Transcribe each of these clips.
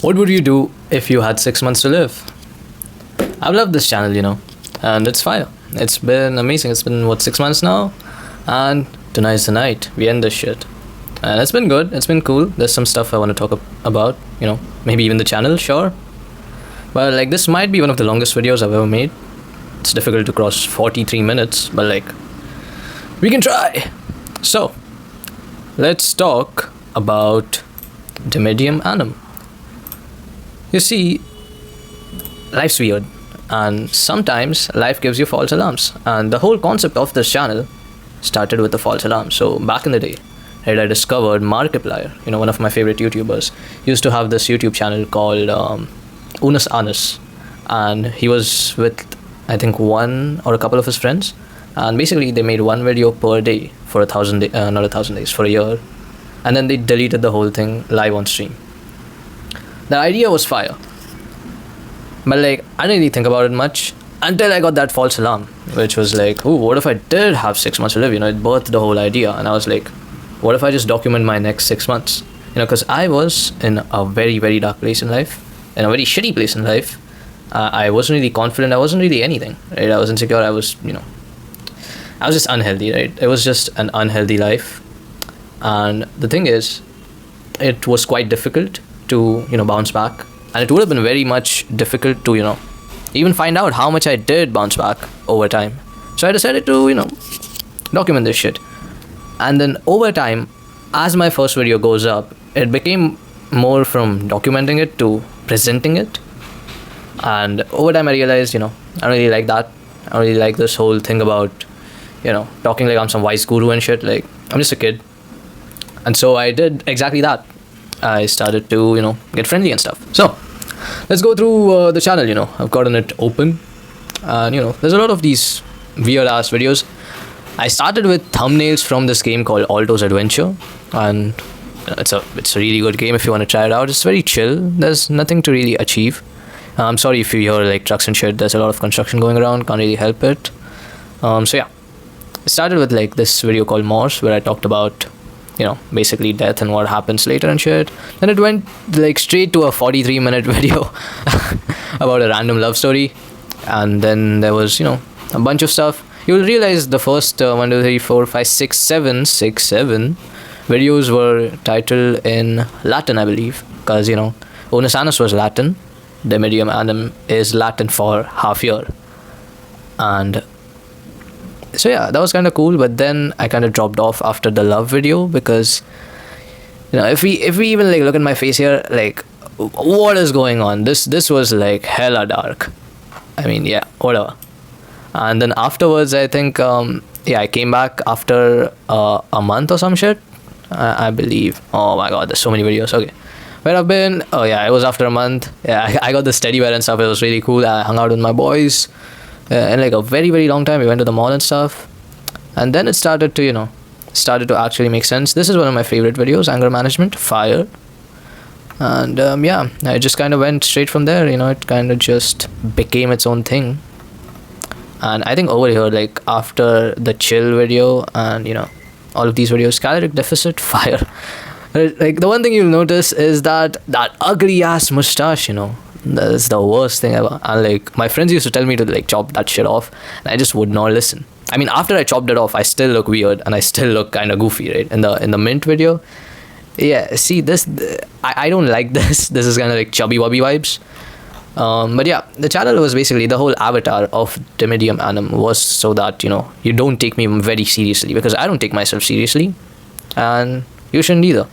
What would you do if you had 6 months to live? I've loved this channel, and it's fire. It's been amazing. It's been, 6 months now? And tonight's the night. We end this shit. And it's been good. It's been cool. There's some stuff I want to talk about, maybe even the channel, sure. But, this might be one of the longest videos I've ever made. It's difficult to cross 43 minutes, but, we can try. So, let's talk about dimidium annum. You see, life's weird, and sometimes life gives you false alarms. And the whole concept of this channel started with the false alarm. So back in the day, right, I discovered Markiplier, one of my favorite YouTubers, used to have this YouTube channel called Unus Annus, and he was with, I think, one or a couple of his friends, and basically they made one video per day for 1,000 days, not 1,000 days, for a year, and then they deleted the whole thing live on stream. The idea was fire, but I didn't really think about it much until I got that false alarm, which was oh, what if I did have 6 months to live? It birthed the whole idea, and I was what if I just document my next 6 months? Because I was in a very, very dark place in life, in a very shitty place in life. I wasn't really confident. I wasn't really anything, right? I was insecure. I was just unhealthy, right? It was just an unhealthy life, and the thing is, it was quite difficult to bounce back, and it would have been very much difficult to even find out how much I did bounce back over time. So I decided to document this shit, and then over time, as my first video goes up, it became more from documenting it to presenting it. And over time I realized I don't really like that. I don't really like this whole thing about talking like I'm some wise guru and shit. I'm just a kid. And so I did exactly that. I started to get friendly and stuff. So let's go through the channel. I've gotten it open, and there's a lot of these weird ass videos. I started with thumbnails from this game called Alto's Adventure, and it's a really good game if you want to try it out. It's very chill. There's nothing to really achieve. I'm sorry if you hear trucks and shit. There's a lot of construction going around. Can't really help it. So yeah, I started with this video called Morse, where I talked about basically death and what happens later and shit. Then it went straight to a 43-minute video about a random love story, and then there was a bunch of stuff. You'll realize the first 1, 2, 3, 4, 5, 6, 7 videos were titled in Latin, I believe, because Unus Annus was Latin, dimidium annum is Latin for half year, and so yeah, that was kind of cool. But then I kind of dropped off after the love video, because if we even look at my face here, what is going on? This was hella dark. I mean, yeah, whatever. And then afterwards, I think I came back after a month or some shit, I believe. Oh my god, there's so many videos. Okay, where I've been? Oh yeah, it was after a month. Yeah, I got the steady wear and stuff. It was really cool. I hung out with my boys. In a very, very long time. We went to the mall and stuff, and then it started to actually make sense. This is one of my favorite videos, anger management, fire. And yeah, I just kind of went straight from there. It kind of just became its own thing. And I think over here, after the chill video and all of these videos, caloric deficit, fire. The one thing you'll notice is that ugly ass mustache. That's the worst thing ever. And my friends used to tell me to chop that shit off, and I just would not listen. I mean, after I chopped it off, I still look weird and I still look kind of goofy, right? In the mint video, yeah. See this, I don't like this. This is kind of chubby wubby vibes. But yeah, the channel was basically, the whole avatar of dimidium annum was so that you don't take me very seriously, because I don't take myself seriously, and you shouldn't either,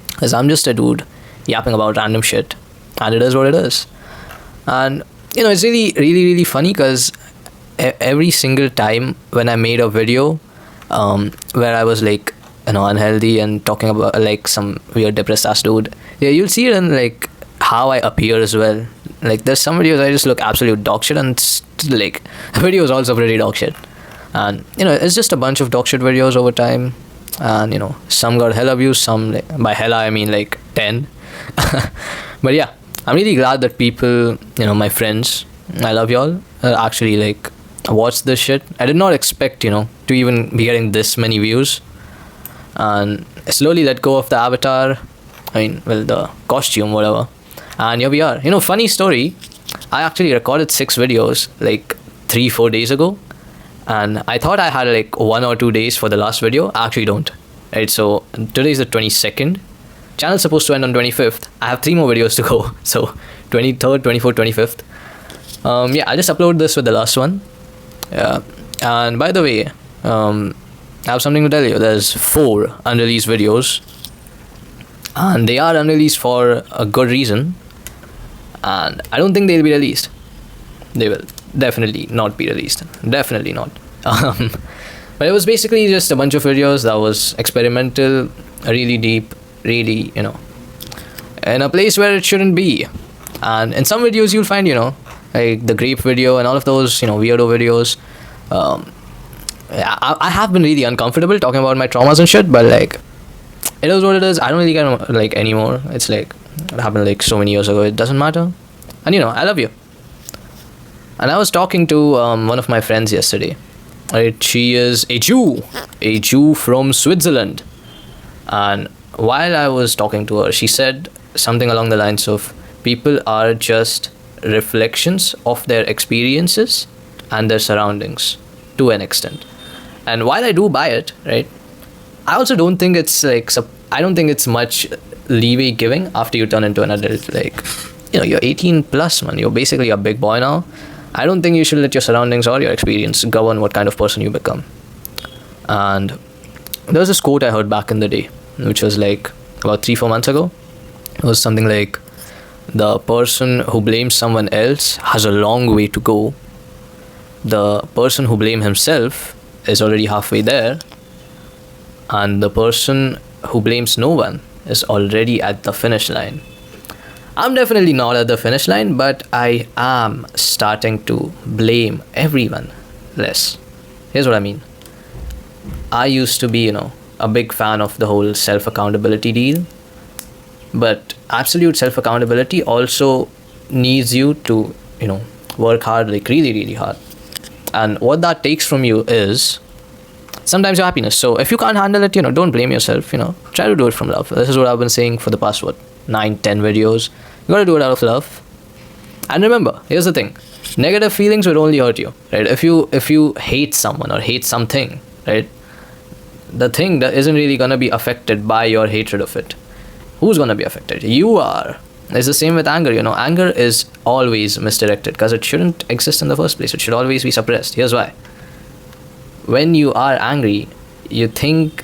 because I'm just a dude yapping about random shit. And it is what it is. And it's really, really, really funny, because every single time when I made a video where I was unhealthy and talking about some weird depressed ass dude, yeah, you'll see it in how I appear as well. There's some videos I just look absolute dog shit, and the video is also pretty dog shit. And it's just a bunch of dog shit videos over time, and some got hella views, some by hella I mean 10. But yeah, I'm really glad that people, my friends, I love y'all, actually watch this shit. I did not expect, to even be getting this many views. And I slowly let go of the avatar. I mean, well, the costume, whatever. And here we are. You know, funny story. I actually recorded 6 videos like 3-4 days ago, and I thought I had like 1 or 2 days for the last video. I actually don't. Right. So today is the 22nd. Channel's supposed to end on 25th. I have 3 more videos to go. So 23rd, 24th, 25th. Yeah, I just upload this with the last one. Yeah. And by the way, I have something to tell you. There's 4 unreleased videos, and they are unreleased for a good reason. And I don't think they'll be released. They will definitely not be released. Definitely not. But it was basically just a bunch of videos that was experimental, really deep, really, in a place where it shouldn't be. And in some videos you'll find, like the grape video and all of those, weirdo videos. I have been really uncomfortable talking about my traumas and shit, but like, it is what it is. I don't really care like anymore. It's like, it happened like so many years ago. It doesn't matter. And I love you. And I was talking to one of my friends yesterday. Right, she is a Jew from Switzerland. And while I was talking to her, she said something along the lines of, people are just reflections of their experiences and their surroundings to an extent. And while I do buy it, right, I also don't think it's like, I don't think it's much leeway giving after you turn into an adult. Like, you're 18 plus, man. You're basically a big boy now. I don't think you should let your surroundings or your experience govern what kind of person you become. And there was this quote I heard back in the day, which was like about 3-4 months ago. It was something like, the person who blames someone else has a long way to go. The person who blames himself is already halfway there. And the person who blames no one is already at the finish line. I'm definitely not at the finish line, but I am starting to blame everyone less. Here's what I mean. I used to be, a big fan of the whole self-accountability deal. But absolute self-accountability also needs you to, work hard, like really, really hard. And what that takes from you is sometimes your happiness. So if you can't handle it, don't blame yourself, try to do it from love. This is what I've been saying for the past, 9-10 videos. You gotta do it out of love. And remember, here's the thing. Negative feelings will only hurt you, right? If you hate someone or hate something, right, the thing that isn't really gonna be affected by your hatred of it. Who's gonna be affected? You are. It's the same with anger. Anger is always misdirected because it shouldn't exist in the first place. It should always be suppressed. Here's why. When you are angry, you think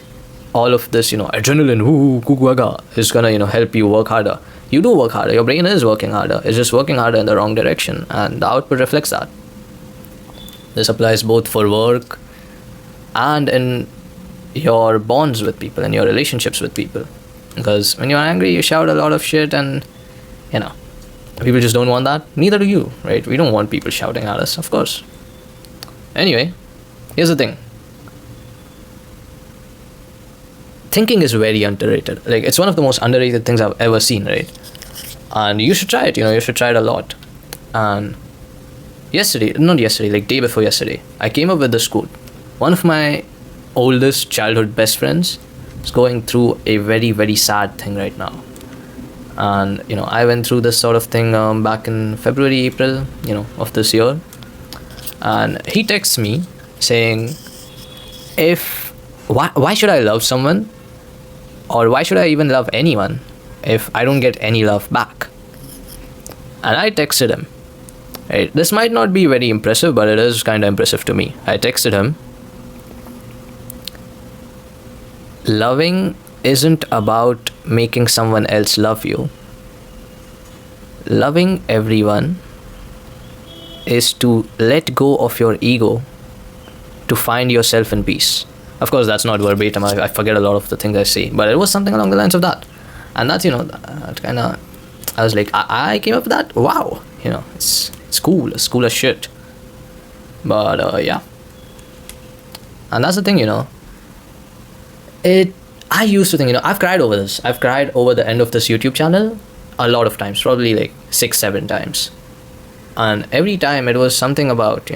all of this, adrenaline, is gonna, help you work harder. You do work harder. Your brain is working harder. It's just working harder in the wrong direction, and the output reflects that. This applies both for work and in your bonds with people and your relationships with people. Because when you're angry, you shout a lot of shit, and people just don't want that. Neither do you, right? We don't want people shouting at us, of course. Anyway, here's the thing. Thinking is very underrated. Like, it's one of the most underrated things I've ever seen, right? And you should try it, you should try it a lot. And day before yesterday, I came up with this quote. One of my oldest childhood best friends is going through a very, very sad thing right now. And, I went through this sort of thing back in February, April, of this year. And he texts me saying, why should I love someone? Or why should I even love anyone if I don't get any love back? And I texted him. Right? This might not be very impressive, but it is kind of impressive to me. I texted him, loving isn't about making someone else love you. Loving everyone is to let go of your ego to find yourself in peace. Of course, that's not verbatim. I forget a lot of the things I say, but it was something along the lines of that. And that's, that kind of, I was like, I came up with that? Wow. It's cool. It's cool as shit. But, yeah. And that's the thing, I used to think, I've cried over this. I've cried over the end of this YouTube channel a lot of times, probably like 6-7 times. And every time it was something about,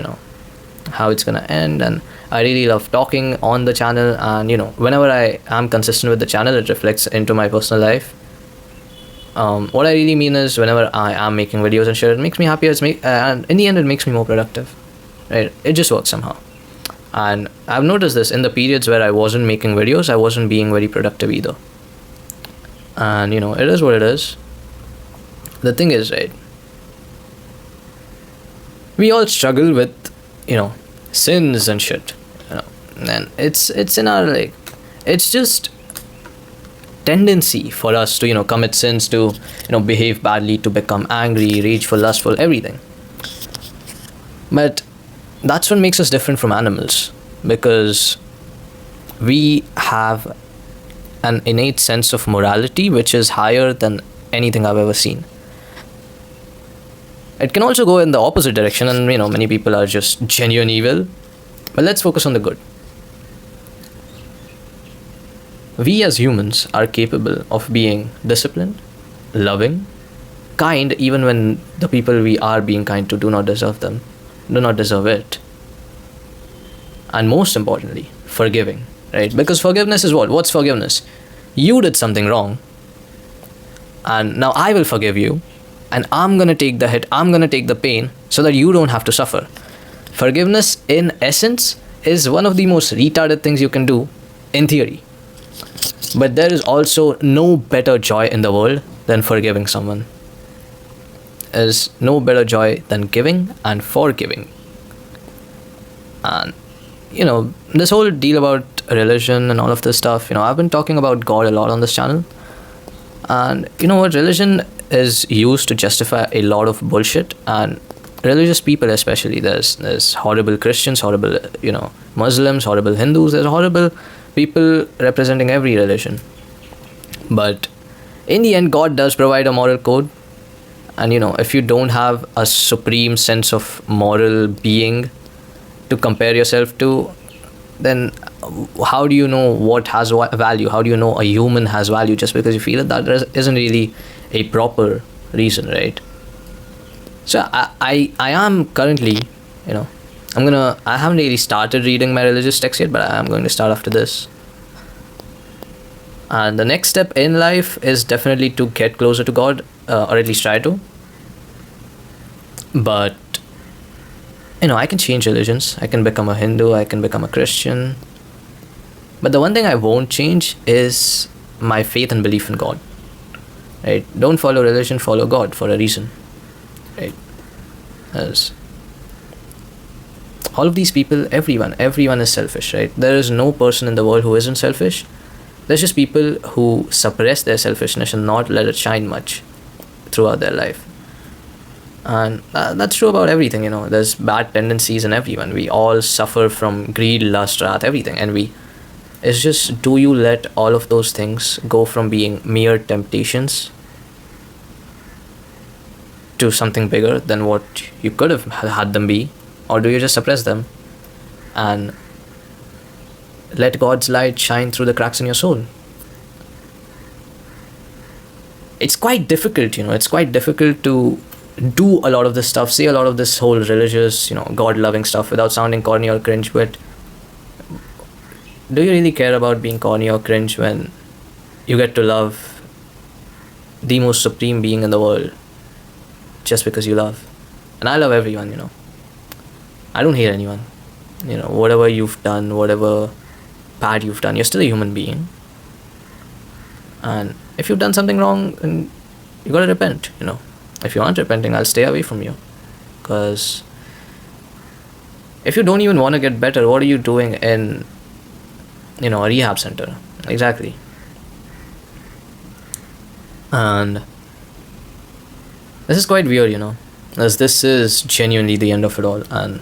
how it's gonna end. And I really love talking on the channel. And, whenever I am consistent with the channel, it reflects into my personal life. What I really mean is, whenever I am making videos and shit, it makes me happier. And in the end, it makes me more productive. Right? It just works somehow. And I've noticed this in the periods where I wasn't making videos, I wasn't being very productive either. And it is what it is. The thing is, right, we all struggle with sins and shit, and it's in our, like, it's just tendency for us to commit sins, to behave badly, to become angry, rageful, lustful, everything. But that's what makes us different from animals, because we have an innate sense of morality which is higher than anything I've ever seen. It can also go in the opposite direction, and many people are just genuine evil. But let's focus on the good. We as humans are capable of being disciplined, loving, kind, even when the people we are being kind to do not deserve it. And most importantly, forgiving, right? Because forgiveness is what? What's forgiveness? You did something wrong, and now I will forgive you, and I'm gonna take the hit, I'm gonna take the pain, so that you don't have to suffer. Forgiveness, in essence, is one of the most retarded things you can do, in theory. But there is also no better joy in the world than forgiving someone. There is no better joy than giving and forgiving. And this whole deal about religion and all of this stuff, I've been talking about God a lot on this channel. And what, religion is used to justify a lot of bullshit, and religious people especially. There's horrible Christians, horrible Muslims, horrible Hindus. There's horrible people representing every religion. But in the end, God does provide a moral code. And if you don't have a supreme sense of moral being to compare yourself to, then how do you know what has value? How do you know a human has value just because you feel it? That isn't really a proper reason, right? So I am currently, I haven't really started reading my religious text yet, but I am going to start after this. And the next step in life is definitely to get closer to God, or at least try to. But I can change religions. I can become a Hindu, I can become a Christian. But the one thing I won't change is my faith and belief in God. Right? Don't follow religion, follow God for a reason. Right? As all of these people, everyone is selfish, right? There is no person in the world who isn't selfish. There's just people who suppress their selfishness and not let it shine much throughout their life. And that's true about everything, There's bad tendencies in everyone. We all suffer from greed, lust, wrath, everything. And it's just, do you let all of those things go from being mere temptations to something bigger than what you could have had them be? Or do you just suppress them and let God's light shine through the cracks in your soul? It's quite difficult, It's quite difficult to do a lot of this stuff, say a lot of this whole religious, God-loving stuff without sounding corny or cringe. But do you really care about being corny or cringe when you get to love the most supreme being in the world just because you love? And I love everyone, I don't hate anyone. Whatever you've done, whatever bad you've done, you're still a human being. And if you've done something wrong, then you gotta repent, If you aren't repenting, I'll stay away from you. Because if you don't even want to get better, what are you doing in, a rehab center? Exactly. And this is quite weird, as this is genuinely the end of it all. And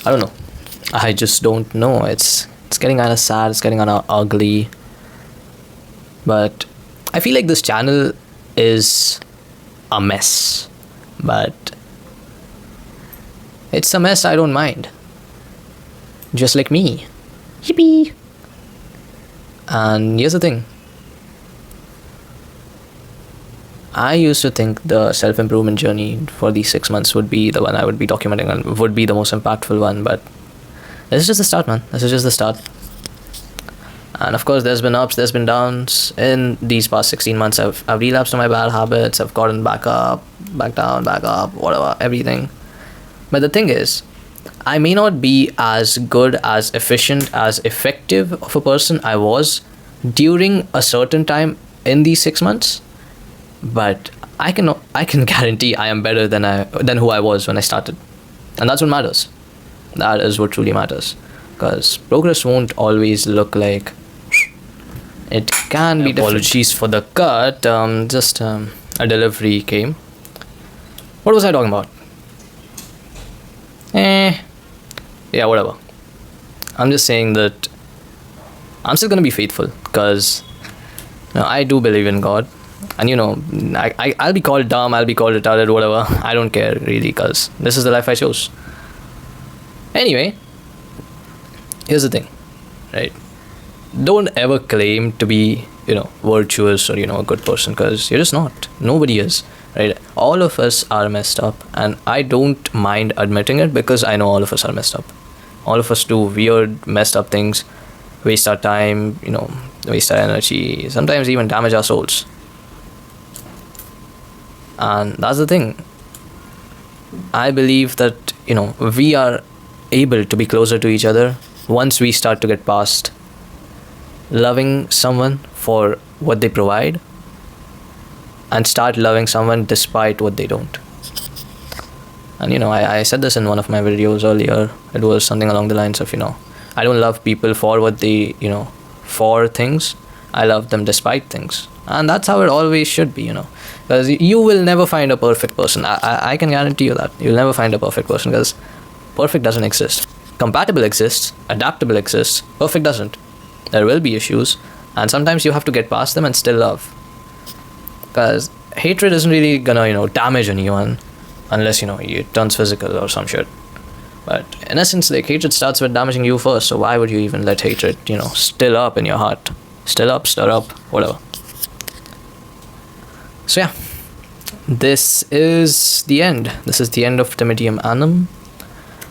I don't know. I just don't know. It's getting kind of sad. It's getting kind of ugly. But I feel like this channel is a mess, but it's a mess I don't mind, just like me. Yippee. And here's the thing, I used to think the self-improvement journey for these 6 months would be the one I would be documenting and would be the most impactful one, but this is just the start, man. This is just the start. And of course, there's been ups, there's been downs. In these past 16 months, I've relapsed on my bad habits. I've gotten back up, back down, back up, whatever, everything. But the thing is, I may not be as good, as efficient, as effective of a person I was during a certain time in these 6 months, but I can guarantee I am better than who I was when I started, and that's what matters. That is what truly matters, because progress won't always look like it can be. Apologies for the cut. Just a delivery came. What was I talking about? Yeah, whatever. I'm just saying that I'm still gonna be faithful, because I do believe in God, and I'll be called dumb, I'll be called retarded, whatever. I don't care really, because this is the life I chose. Anyway, here's the thing, right? Don't ever claim to be virtuous or a good person, because you're just not. Nobody is, right? All of us are messed up, and I don't mind admitting it, because I know all of us are messed up. All of us do weird, messed up things, waste our time, waste our energy, sometimes even damage our souls. And that's the thing. I believe that we are able to be closer to each other once we start to get past loving someone for what they provide and start loving someone despite what they don't. And I said this in one of my videos earlier. It was something along the lines of I don't love people for what they for things. I love them despite things, and that's how it always should be. Because you will never find a perfect person. I can guarantee you that you'll never find a perfect person, because perfect doesn't exist. Compatible exists, adaptable exists, perfect doesn't. There will be issues, and sometimes you have to get past them and still love. Because hatred isn't really gonna damage anyone unless it turns physical or some shit. But in essence, like, hatred starts with damaging you first, so why would you even let hatred still up in your heart? Still up, stir up, whatever. So yeah, this is the end. This is the end of dimidium annum.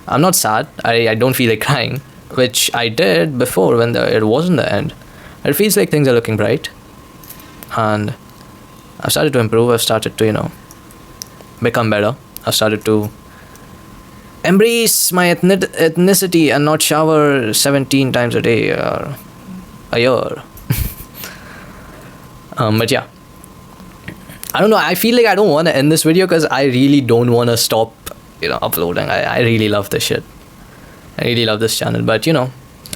I'm not sad. I don't feel like crying, which I did before when it wasn't the end. It feels like things are looking bright, and I've started to improve. I've started to become better. I've started to embrace my ethnicity and not shower 17 times a day or a year. But yeah, I don't know. I feel like I don't want to end this video, because I really don't want to stop uploading. I really love this shit. I really love this channel. But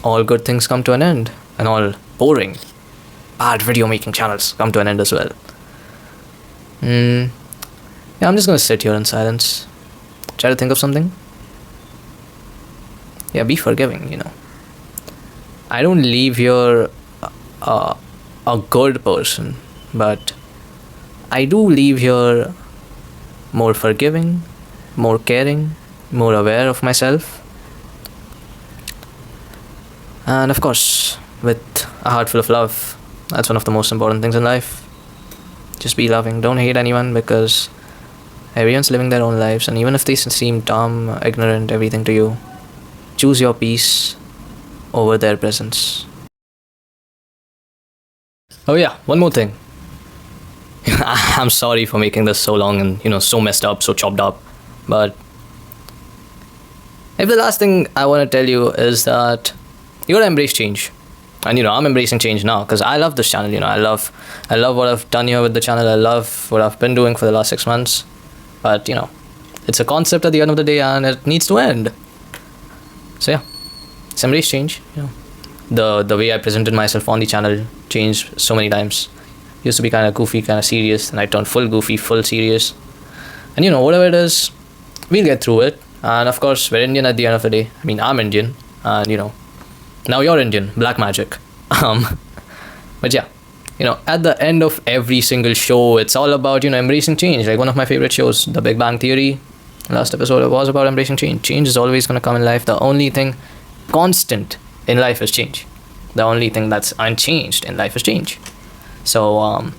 all good things come to an end, and all boring, bad video making channels come to an end as well. Yeah, I'm just gonna sit here in silence, try to think of something. Yeah, be forgiving. I don't leave here a good person, but I do leave here more forgiving, more caring, more aware of myself, and of course with a heart full of love. That's one of the most important things in life. Just be loving. Don't hate anyone, because everyone's living their own lives, and even if they seem dumb, ignorant, everything to you, choose your peace over their presence. Oh yeah, one more thing. I'm sorry for making this so long and so messed up, so chopped up, but if the last thing I want to tell you is that you gotta embrace change. And I'm embracing change now, because I love this channel. I love what I've done here with the channel. I love what I've been doing for the last 6 months, but it's a concept at the end of the day, and it needs to end. So yeah, let's embrace change. The way I presented myself on the channel changed so many times. Used to be kind of goofy, kind of serious, and I turned full goofy, full serious. And whatever it is, we'll get through it. And of course, we're Indian at the end of the day. I mean, I'm Indian, and now you're Indian, black magic. But yeah, at the end of every single show, it's all about embracing change. Like one of my favorite shows, The Big Bang Theory, last episode was about embracing change. Change is always going to come in life. The only thing constant in life is change. The only thing that's unchanged in life is change. So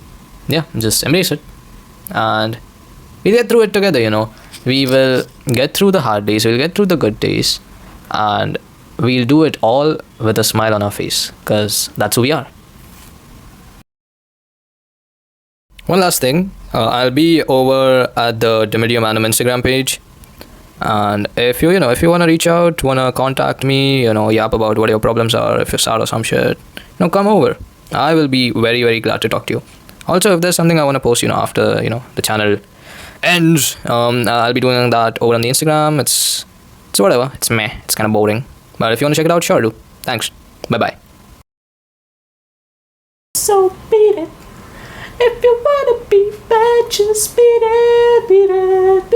yeah, just embrace it, and we'll get through it together. We will get through the hard days, we'll get through the good days, and we'll do it all with a smile on our face, because that's who we are. One last thing, I'll be over at the dimidium annum Instagram page, and if if you want to reach out, want to contact me, yap about what your problems are, if you're sad or some shit, come over. I will be very, very glad to talk to you. Also, if there's something I want to post, after the channel ends, I'll be doing that over on the Instagram. It's whatever. It's meh. It's kind of boring. But if you want to check it out, sure do. Thanks. Bye bye. So beat it. If you wanna be bad, just beat it, beat it, beat it.